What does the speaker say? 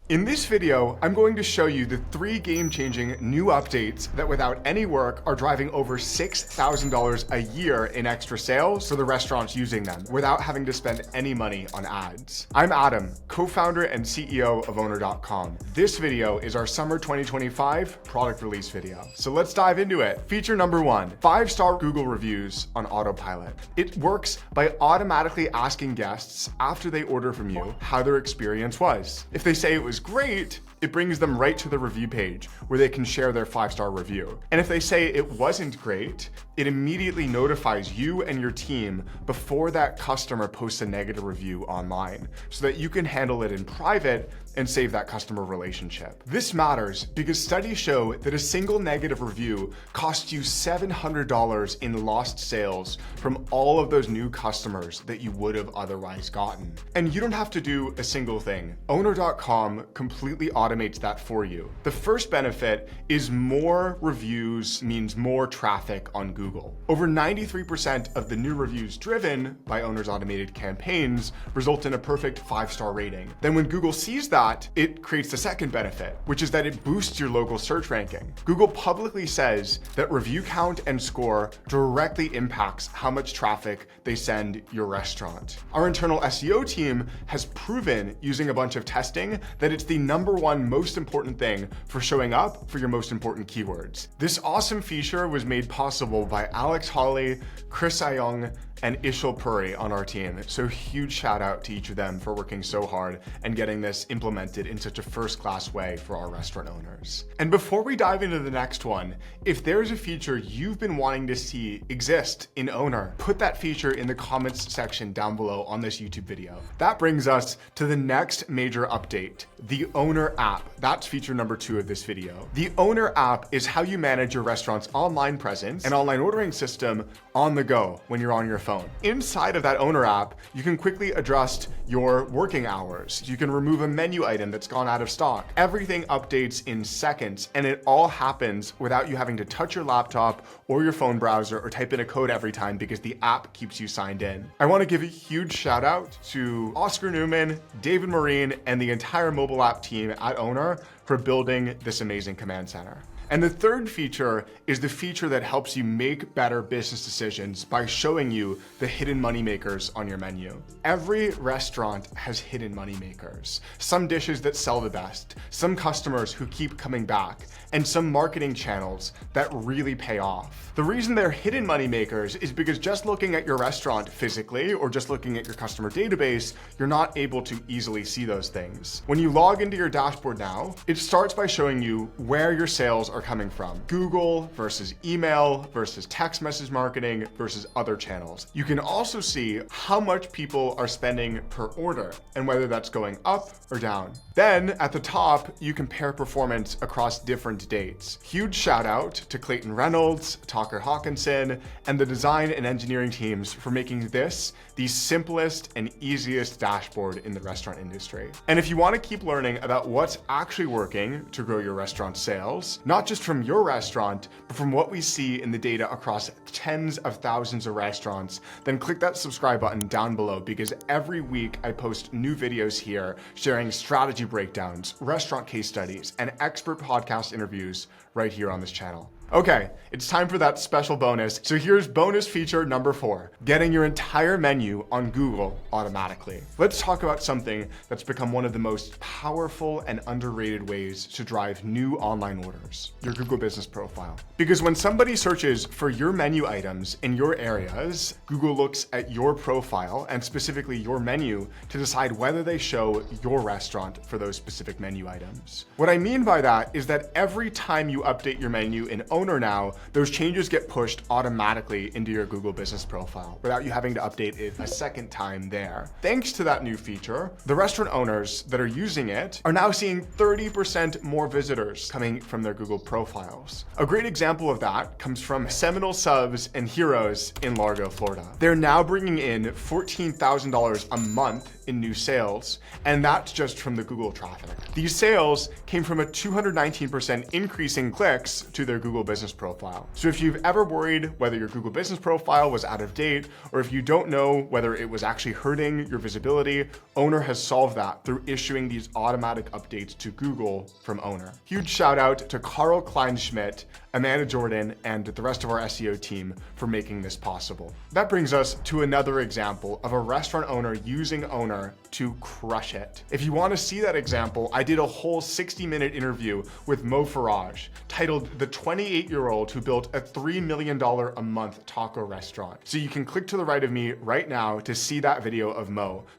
In this video, I'm going to show you the 3 game-changing new updates that without any work are driving over $6,000 a year in extra sales for the restaurants using them without having to spend any money on ads. I'm Adam, co-founder and CEO of Owner.com. This video is our summer 2025 product release video. So let's dive into it. Feature number 1, 5-star Google reviews on Autopilot. It works by automatically asking guests after they order from you how their experience was. If they say it was great, it brings them right to the review page where they can share their 5-star review. And if they say it wasn't great, it immediately notifies you and your team before that customer posts a negative review online so that you can handle it in private and save that customer relationship. This matters because studies show that a single negative review costs you $700 in lost sales from all of those new customers that you would have otherwise gotten. And you don't have to do a single thing. Owner.com completely automates that for you. The first benefit is more reviews means more traffic on Google. Over 93% of the new reviews driven by Owner's automated campaigns result in a perfect 5-star rating. Then when Google sees that, it creates the second benefit, which is that it boosts your local search ranking. Google publicly says that review count and score directly impacts how much traffic they send your restaurant. Our internal SEO team has proven using a bunch of testing that it's the #1 most important thing for showing up for your most important keywords. This awesome feature was made possible by Alex Hawley, Chris Ayong, and Ishal Puri on our team. So huge shout out to each of them for working so hard and getting this implemented in such a first-class way for our restaurant owners. And before we dive into the next one, if there's a feature you've been wanting to see exist in Owner, put that feature in the comments section down below on this YouTube video. That brings us to the next major update, the Owner app. That's feature number 2 of this video. The Owner app is how you manage your restaurant's online presence and online ordering system on the go when you're on your phone. Inside of that Owner app, you can quickly adjust your working hours. You can remove a menu item that's gone out of stock. Everything updates in seconds, and it all happens without you having to touch your laptop or your phone browser or type in a code every time because the app keeps you signed in. I want to give a huge shout out to Oscar Newman, David Marine, and the entire mobile app team at Owner for building this amazing command center. And the third feature is the feature that helps you make better business decisions by showing you the hidden money makers on your menu. Every restaurant has hidden money makers. Some dishes that sell the best, some customers who keep coming back, and some marketing channels that really pay off. The reason they're hidden money makers is because just looking at your restaurant physically or just looking at your customer database, you're not able to easily see those things. When you log into your dashboard now, it starts by showing you where your sales are coming from. Google versus email versus text message marketing versus other channels. You can also see how much people are spending per order and whether that's going up or down. Then at the top, you compare performance across different dates. Huge shout out to Clayton Reynolds, Tucker Hawkinson, and the design and engineering teams for making this the simplest and easiest dashboard in the restaurant industry. And if you want to keep learning about what's actually working to grow your restaurant sales, not just from your restaurant, but from what we see in the data across tens of thousands of restaurants, then click that subscribe button down below because every week I post new videos here sharing strategy breakdowns, restaurant case studies, and expert podcast interviews right here on this channel. Okay, it's time for that special bonus. So here's bonus feature number 4, getting your entire menu on Google automatically. Let's talk about something that's become one of the most powerful and underrated ways to drive new online orders, your Google business profile. Because when somebody searches for your menu items in your areas, Google looks at your profile and specifically your menu to decide whether they show your restaurant for those specific menu items. What I mean by that is that every time you update your menu in Owner now, those changes get pushed automatically into your Google business profile without you having to update it a second time there. Thanks to that new feature, the restaurant owners that are using it are now seeing 30% more visitors coming from their Google profiles. A great example of that comes from Seminole Subs and Heroes in Largo, Florida. They're now bringing in $14,000 a month in new sales, and that's just from the Google traffic. These sales came from a 219% increase in clicks to their Google Business profile. So if you've ever worried whether your Google Business profile was out of date, or if you don't know whether it was actually hurting your visibility, Owner has solved that through issuing these automatic updates to Google from Owner. Huge shout out to Carl Kleinschmidt, Amanda Jordan, and the rest of our SEO team for making this possible. That brings us to another example of a restaurant owner using Owner to crush it. If you want to see that example, I did a whole 60-minute interview with Mo Faraj titled The 28-Year-Old Who Built a $3 Million a Month Taco Restaurant. So you can click to the right of me right now to see that video of Mo.